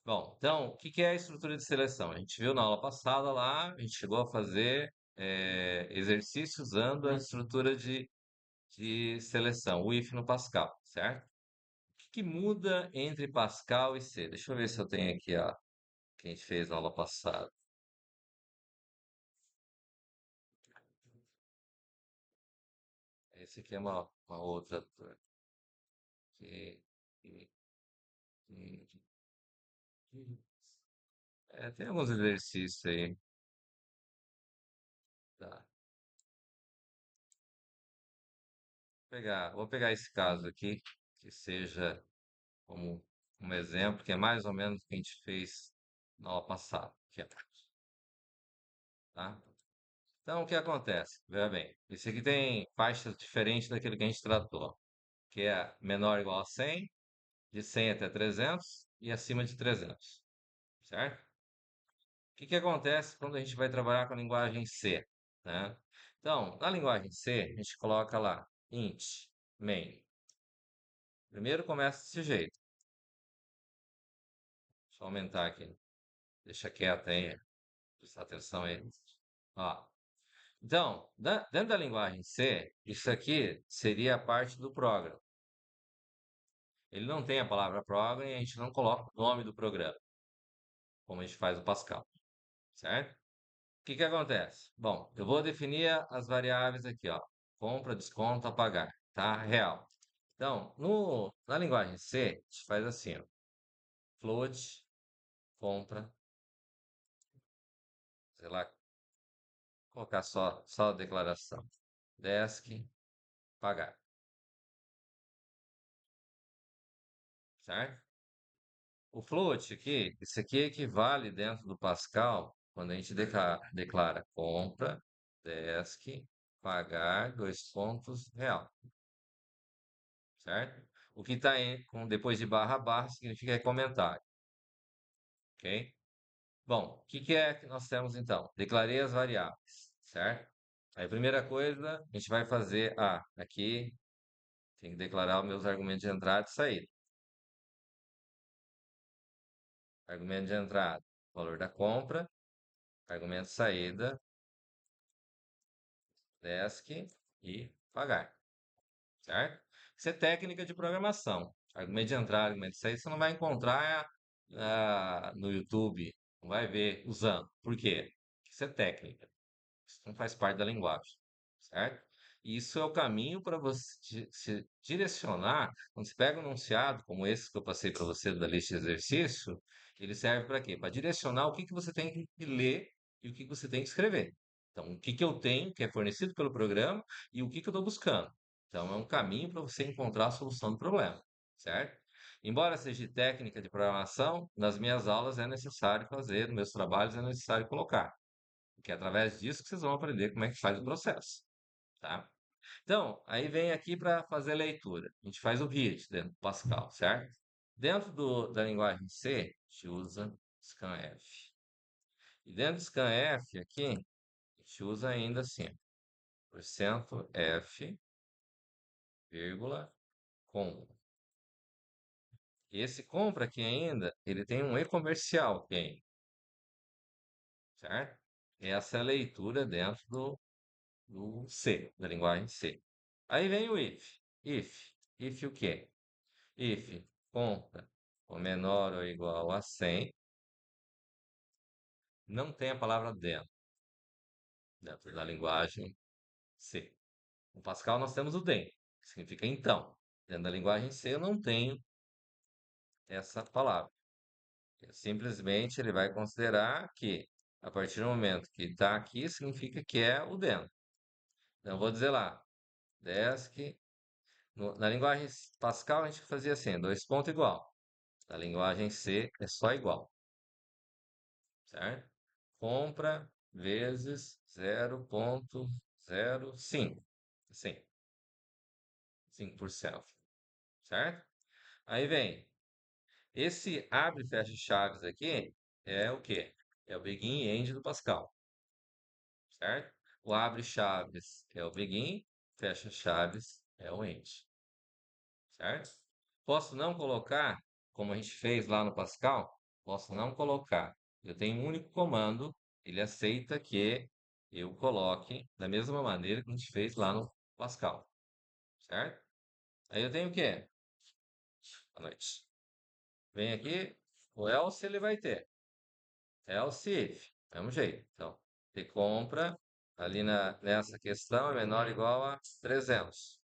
Bom, então, o que que é a estrutura de seleção? A gente viu na aula passada lá, a gente chegou a fazer exercício usando a estrutura de seleção, o if no Pascal, certo? O que que muda entre Pascal e C? Deixa eu ver se eu tenho aqui a que a gente fez na aula passada. Esse aqui é uma outra turma. Que- que- tem alguns exercícios aí. Tá. Vou pegar esse caso aqui, que seja como um exemplo, que é mais ou menos o que a gente fez na aula passada. Aqui, ó, tá? Então, o que acontece? Veja bem, esse aqui tem faixas diferentes daquilo que a gente tratou, que é menor ou igual a 100, de 100 até 300 e acima de 300, certo? O que que acontece quando a gente vai trabalhar com a linguagem C, né? Então, na linguagem C, a gente coloca lá int main. Primeiro começa desse jeito. Deixa eu aumentar aqui. Deixa quieto aí. Prestar atenção aí. Ó. Então, dentro da linguagem C, isso aqui seria a parte do programa. Ele não tem a palavra program e a gente não coloca o nome do programa, como a gente faz no Pascal, certo? O que que acontece? Bom, eu vou definir as variáveis aqui, ó. Compra, desconto, apagar, tá? Real. Então, na linguagem C, a gente faz assim, ó. Float, compra, sei lá, colocar só a declaração. Desk, pagar, certo? O float aqui, isso aqui equivale dentro do Pascal, quando a gente declara compra, desk, pagar, dois pontos, real, certo? O que está depois de barra barra significa comentário, ok? Bom, o que que é que nós temos então? Declarei as variáveis, certo? Aí, a primeira coisa, a gente vai fazer, aqui tem que declarar os meus argumentos de entrada e saída. Argumento de entrada, valor da compra, argumento de saída, desk e pagar, certo? Isso é técnica de programação. Argumento de entrada, argumento de saída, você não vai encontrar no YouTube, não vai ver usando. Por quê? Isso é técnica. Isso não faz parte da linguagem, certo? E isso é o caminho para você se direcionar. Quando você pega um enunciado como esse que eu passei para você da lista de exercício, ele serve para quê? Para direcionar o que que você tem que ler e o que que você tem que escrever. Então, o que que eu tenho, que é fornecido pelo programa, e o que que eu estou buscando. Então, é um caminho para você encontrar a solução do problema, certo? Embora seja técnica de programação, nas minhas aulas é necessário fazer, nos meus trabalhos é necessário colocar. Porque é através disso que vocês vão aprender como é que faz o processo, tá? Então, aí vem aqui para fazer a leitura. A gente faz o read dentro do Pascal, certo? Dentro da linguagem C, a gente usa scanf. E dentro do scanf aqui, a gente usa ainda assim, porcento %f, vírgula, com. Esse compra aqui ainda, ele tem um e-comercial, tem, certo? Essa é a leitura dentro do C, da linguagem C. Aí vem o if. If o quê? If conta o menor ou igual a 100, não tem a palavra dentro da linguagem C. No Pascal nós temos o den, que significa então. Dentro da linguagem C eu não tenho essa palavra. Simplesmente ele vai considerar que a partir do momento que está aqui, significa que é o dentro. Então eu vou dizer lá, desk. Na linguagem Pascal a gente fazia assim, dois pontos igual. Na linguagem C é só igual, certo? Compra vezes 0,05. Sim, 5%, certo? Aí vem, esse abre e fecha chaves aqui é o quê? É o begin e end do Pascal, certo? O abre chaves é o begin, fecha chaves é o end, certo? Posso não colocar, como a gente fez lá no Pascal, posso não colocar. Eu tenho um único comando, ele aceita que eu coloque da mesma maneira que a gente fez lá no Pascal, certo? Aí eu tenho o quê? Boa noite. Vem aqui, o else ele vai ter. Else if, mesmo jeito. Então, ele compra ali nessa questão é menor ou igual a 300.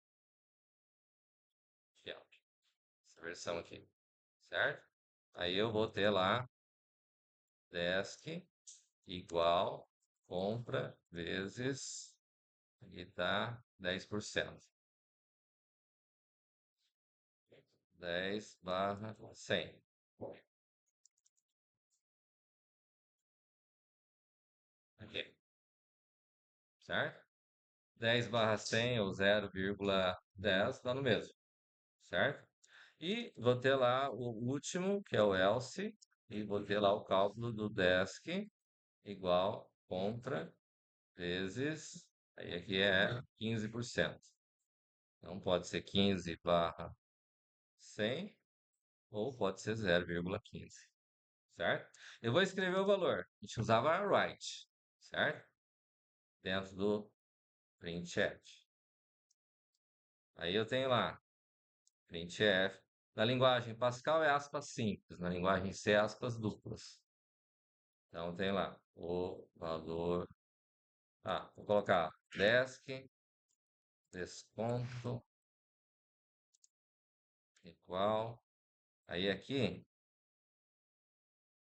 Aqui, ó, essa versão aqui, certo? Aí eu vou ter lá desk igual compra vezes, aqui tá 10%. 10/100. Aqui, certo? 10/100 ou 0,10 dá no mesmo, certo? E vou ter lá o último, que é o else, e vou ter lá o cálculo do desk igual compra vezes, aí aqui é 15%. Então pode ser 15/100 ou pode ser 0,15, certo? Eu vou escrever o valor. A gente usava write, certo? Dentro do printf. Aí eu tenho lá printf. Na linguagem Pascal é aspas simples, na linguagem C é aspas duplas. Então tem lá o valor. Ah, vou colocar desk, desconto, igual. Aí aqui,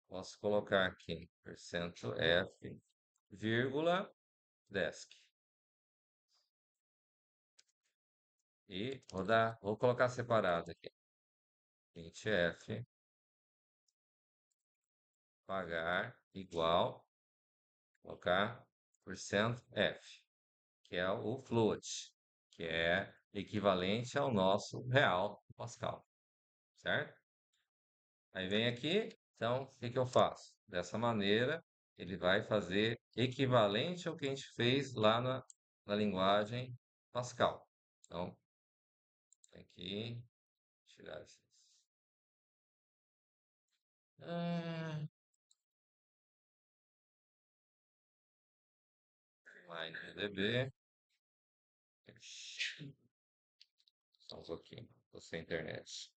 posso colocar aqui, percento %F, vírgula, desk. E vou colocar separado aqui. printf, pagar, igual, colocar, percento %F, que é o float, que é equivalente ao nosso real Pascal, certo? Aí vem aqui, então, o que que eu faço? Dessa maneira, ele vai fazer equivalente ao que a gente fez lá na linguagem Pascal. Então, aqui, tirar esses. Ah, MariaDB. Só um pouquinho, tô sem internet.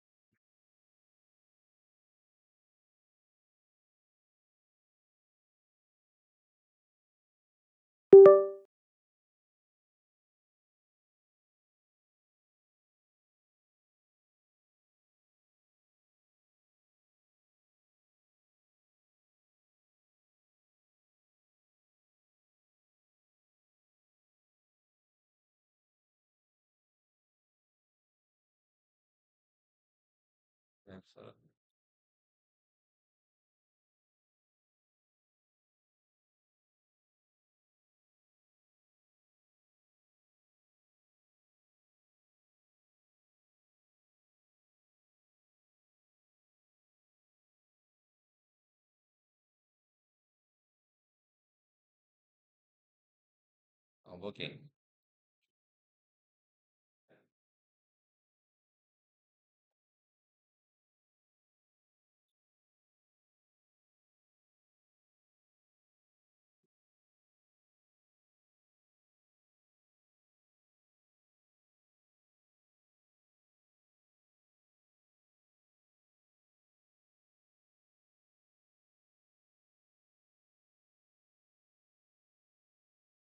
Só um pouquinho.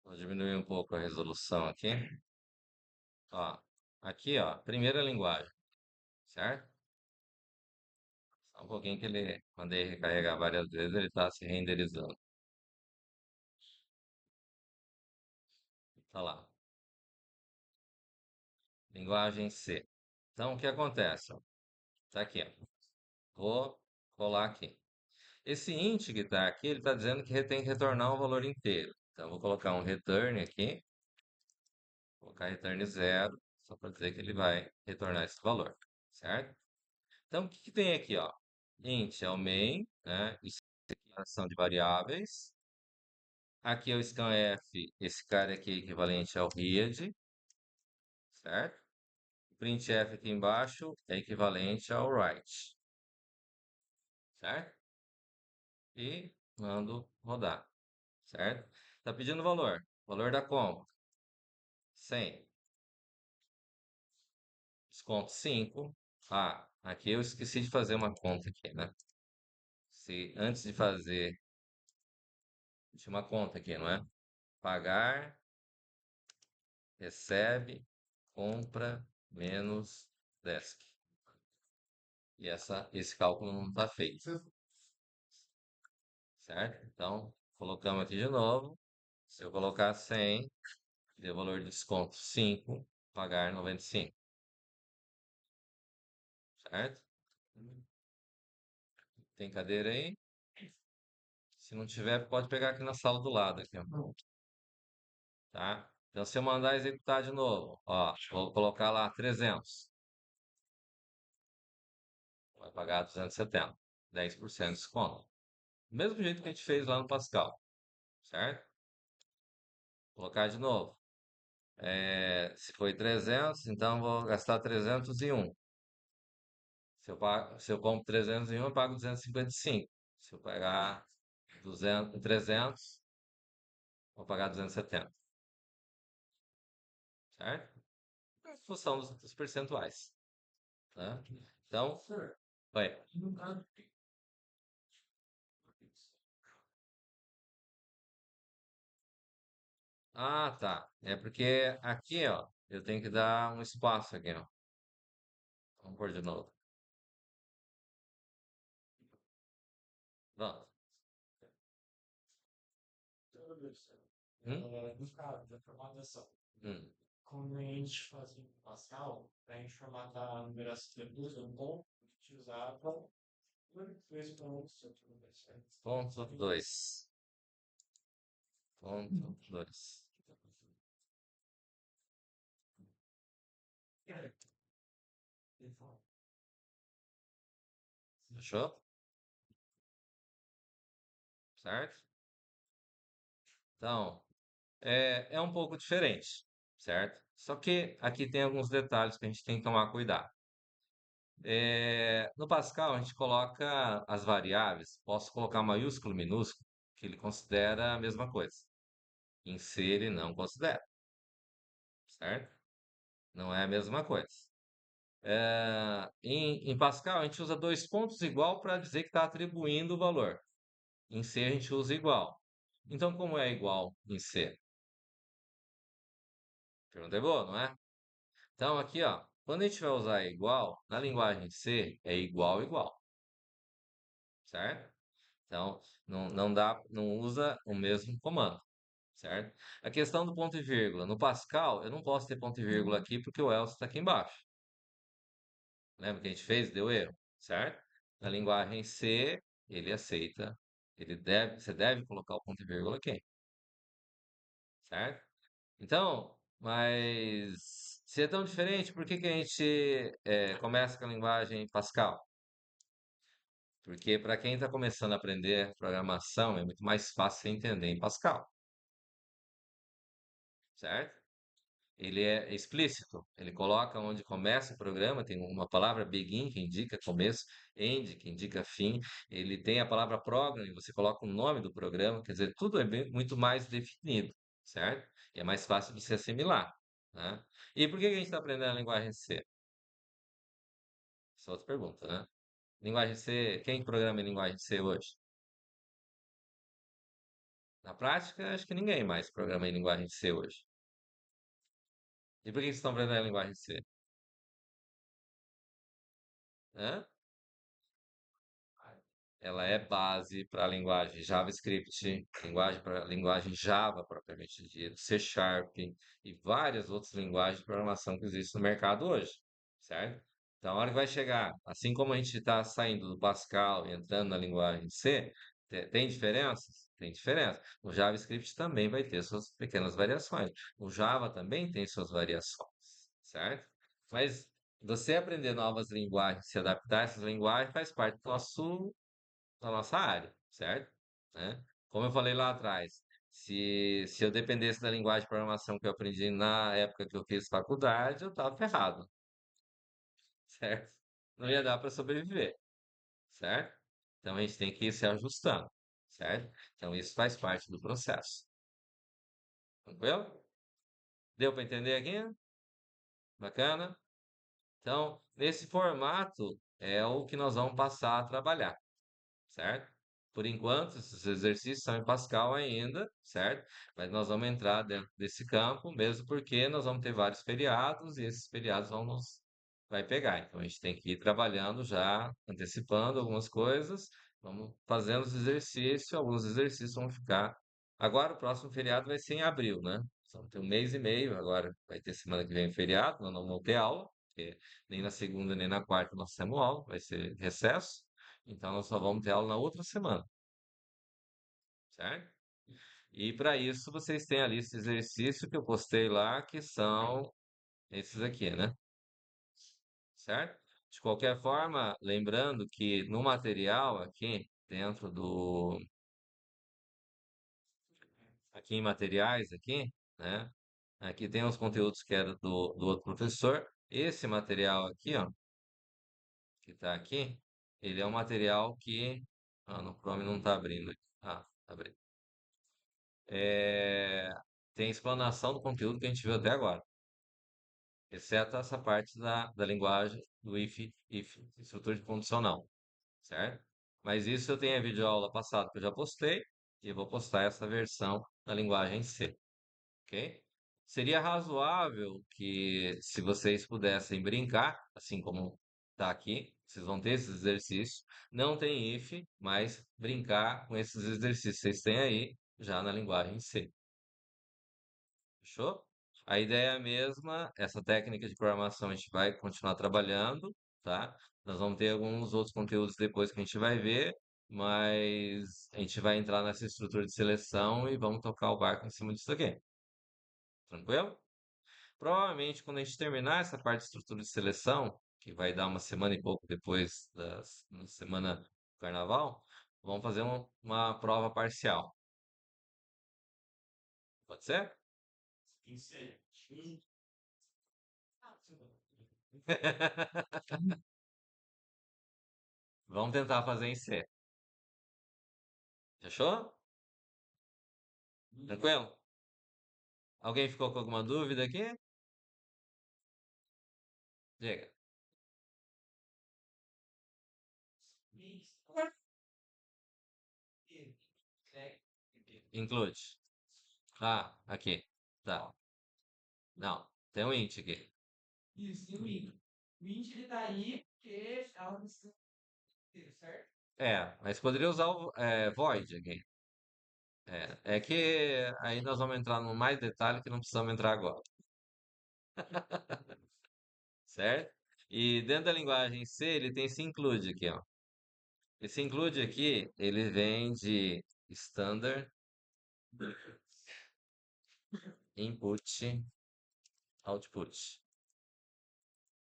Vou diminuir um pouco a resolução aqui. Ó, aqui, ó, primeira linguagem, certo? Só um pouquinho que ele mandei recarregar várias vezes, ele está se renderizando. Tá lá. Linguagem C. Então, o que acontece? Ó? Tá aqui, ó. Vou colar aqui. Esse int que está aqui, ele está dizendo que tem que retornar um valor inteiro. Então, vou colocar um return aqui. Vou colocar return 0, só para dizer que ele vai retornar esse valor, certo? Então, o que que tem aqui, ó? Int é o main, né? Isso aqui são de variáveis. Aqui é o scanf, esse cara aqui é equivalente ao read, certo? O printf aqui embaixo é equivalente ao write, certo? e mando rodar, certo? Tá pedindo o valor. Valor da compra, 100. Desconto 5. Ah, aqui eu esqueci de fazer uma conta aqui, né? Se antes de fazer, tinha uma conta aqui, não é? Pagar, recebe, compra, menos desk. E esse cálculo não está feito, certo? Então, colocamos aqui de novo. Se eu colocar 100, deu valor de desconto 5, pagar 95, certo? Tem cadeira aí? Se não tiver, pode pegar aqui na sala do lado, aqui, ó, tá? Então, se eu mandar executar de novo, ó, vou colocar lá 300, vai pagar 270, 10% de desconto. Do mesmo jeito que a gente fez lá no Pascal, certo? Colocar de novo. Se foi 300, então vou gastar 301. Se eu compro 301, eu pago 255. Se eu pagar 200, 300, vou pagar 270, certo? Em função dos percentuais, né? Então, vai. Ah, tá. É porque aqui, ó, eu tenho que dar um espaço aqui, ó. Vamos pôr de novo. Pronto. Hum? No caso da formatação, Hum. quando a gente fazia em Pascal, para a gente formatar a numeração depois do ponto, a gente usava 2 pontos, tudo bem, certo? Ponto 2. Ponto 2. Fechou? Certo? Então, é um pouco diferente, certo? Só que aqui tem alguns detalhes que a gente tem que tomar cuidado. No Pascal, a gente coloca as variáveis, posso colocar maiúsculo, minúsculo, que ele considera a mesma coisa. Em C, ele não considera, certo? Não é a mesma coisa. Em Pascal, a gente usa dois pontos igual para dizer que está atribuindo o valor. Em C, a gente usa igual. Então, como é igual em C? Pergunta é boa, não é? Então, aqui, ó, quando a gente vai usar igual, na linguagem C, é igual, igual, certo? Então, não dá, não usa o mesmo comando, certo? A questão do ponto e vírgula. No Pascal, eu não posso ter ponto e vírgula aqui porque o else está aqui embaixo. Lembra que a gente fez? Deu erro, certo? Na linguagem C, ele aceita, você deve colocar o ponto e vírgula aqui, certo? Então, mas se é tão diferente, por que que a gente começa com a linguagem Pascal? Porque para quem está começando a aprender programação, é muito mais fácil você entender em Pascal, certo? Ele é explícito, ele coloca onde começa o programa, tem uma palavra begin que indica começo, end que indica fim, ele tem a palavra program, e você coloca o nome do programa, quer dizer, tudo é muito mais definido, certo? E é mais fácil de se assimilar, né? E por que que a gente está aprendendo a linguagem C? Essa é outra pergunta, né? Linguagem C, quem programa em linguagem C hoje? Na prática, acho que ninguém mais programa em linguagem C hoje. E por que vocês estão aprendendo a linguagem C? Hã? Ela é base para a linguagem JavaScript, linguagem para linguagem Java propriamente dita, C Sharp e várias outras linguagens de programação que existem no mercado hoje, certo? Então, a hora que vai chegar, assim como a gente está saindo do Pascal e entrando na linguagem C, tem diferenças? Tem diferença. O JavaScript também vai ter suas pequenas variações. O Java também tem suas variações, certo? Mas você aprender novas linguagens, se adaptar a essas linguagens, faz parte da nossa área, certo? Né? Como eu falei lá atrás, se eu dependesse da linguagem de programação que eu aprendi na época que eu fiz faculdade, eu estava ferrado, certo? Não ia dar para sobreviver, certo? Então a gente tem que ir se ajustando. certo? Então, isso faz parte do processo. Tranquilo? Deu para entender aqui? Bacana? Então, nesse formato é o que nós vamos passar a trabalhar, certo? Por enquanto, esses exercícios são em Pascal ainda, certo? Mas nós vamos entrar dentro desse campo, mesmo porque nós vamos ter vários feriados e esses feriados vão nos vai pegar. Então a gente tem que ir trabalhando já, antecipando algumas coisas, vamos fazendo os exercícios, alguns exercícios vão ficar. Agora o próximo feriado vai ser em abril, né? Só tem um mês e meio, agora vai ter semana que vem feriado, nós não vamos ter aula, porque nem na segunda nem na quarta nós temos aula, vai ser recesso. Então, nós só vamos ter aula na outra semana, certo? E para isso, vocês têm a lista de exercício que eu postei lá, que são esses aqui, né? Certo? De qualquer forma, lembrando que no material aqui, dentro do... Aqui em materiais, aqui, né? Aqui tem os conteúdos que era do outro professor. Esse material aqui, ó, que tá aqui, ele é um material que... Ah, no Chrome não tá abrindo aqui. Ah, tá abrindo. Tem explanação do conteúdo que a gente viu até agora, exceto essa parte da linguagem do if, estrutura de condicional, certo? Mas isso eu tenho a videoaula passada que eu já postei e eu vou postar essa versão da linguagem C, ok? Seria razoável que se vocês pudessem brincar, assim como está aqui, vocês vão ter esses exercícios, não tem if, mas brincar com esses exercícios que vocês têm aí já na linguagem C. Fechou? A ideia é a mesma, essa técnica de programação a gente vai continuar trabalhando, tá? Nós vamos ter alguns outros conteúdos depois que a gente vai ver, mas a gente vai entrar nessa estrutura de seleção e vamos tocar o barco em cima disso aqui. Tranquilo? Provavelmente quando a gente terminar essa parte de estrutura de seleção, que vai dar uma semana e pouco depois da semana do carnaval, vamos fazer uma prova parcial. Pode ser? Isso aí. Vamos tentar fazer em C. Fechou? Tranquilo? Alguém ficou com alguma dúvida aqui? Diga. Include. Ah, aqui. Tá. Não, tem um int aqui. Isso, tem o int. O int ele tá aí porque é uma missão inteira, certo? Mas poderia usar o void aqui. É que aí nós vamos entrar no mais detalhe que não precisamos entrar agora, certo? E dentro da linguagem C, ele tem esse include aqui, ó. Esse include aqui, ele vem de standard input output,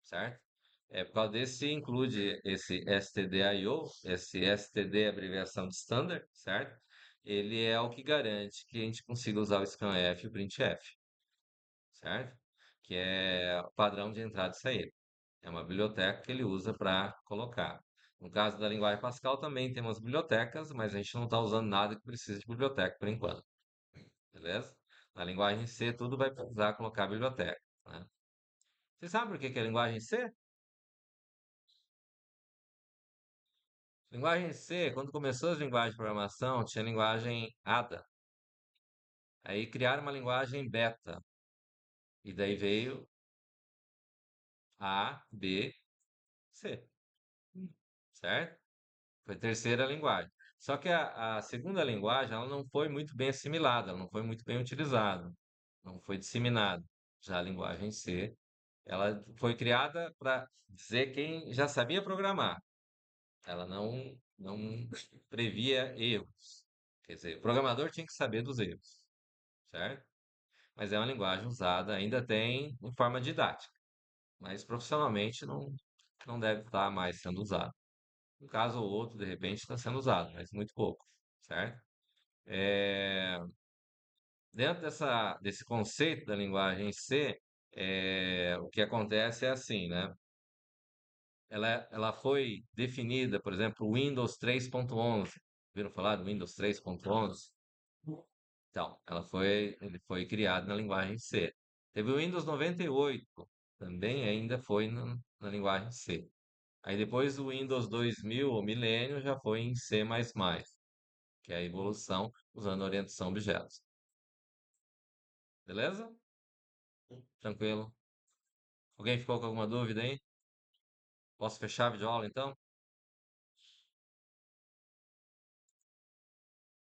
certo? Por causa desse include esse stdio, esse std é abreviação de standard, certo? Ele é o que garante que a gente consiga usar o scanf e o printf, certo? Que é o padrão de entrada e saída. É uma biblioteca que ele usa para colocar. No caso da linguagem Pascal também tem umas bibliotecas, mas a gente não está usando nada que precise de biblioteca por enquanto, beleza? Na linguagem C tudo vai precisar colocar biblioteca, né? Você sabe por que que é linguagem C? Linguagem C, quando começou as linguagens de programação, tinha linguagem Ada. Aí criaram uma linguagem beta. E daí veio A, B, C. Certo? Foi a terceira linguagem. Só que a segunda linguagem, ela não foi muito bem assimilada, ela não foi muito bem utilizada, não foi disseminada. Já a linguagem C, ela foi criada para dizer quem já sabia programar. Ela não previa erros. Quer dizer, o programador tinha que saber dos erros, certo? Mas é uma linguagem usada, ainda tem em forma didática, mas profissionalmente não deve estar mais sendo usado. Um caso ou outro, de repente, está sendo usado, mas muito pouco, certo? É, dentro desse conceito da linguagem C, o que acontece é assim, né? Ela foi definida, por exemplo, o Windows 3.11 Viram falar do Windows 3.11? Então, ele foi criado na linguagem C. Teve o Windows 98, também ainda foi na linguagem C. Aí depois o Windows 2000, o milênio, já foi em C++, que é a evolução usando orientação a objetos. Beleza? Tranquilo. Alguém ficou com alguma dúvida aí? Posso fechar a videoaula então?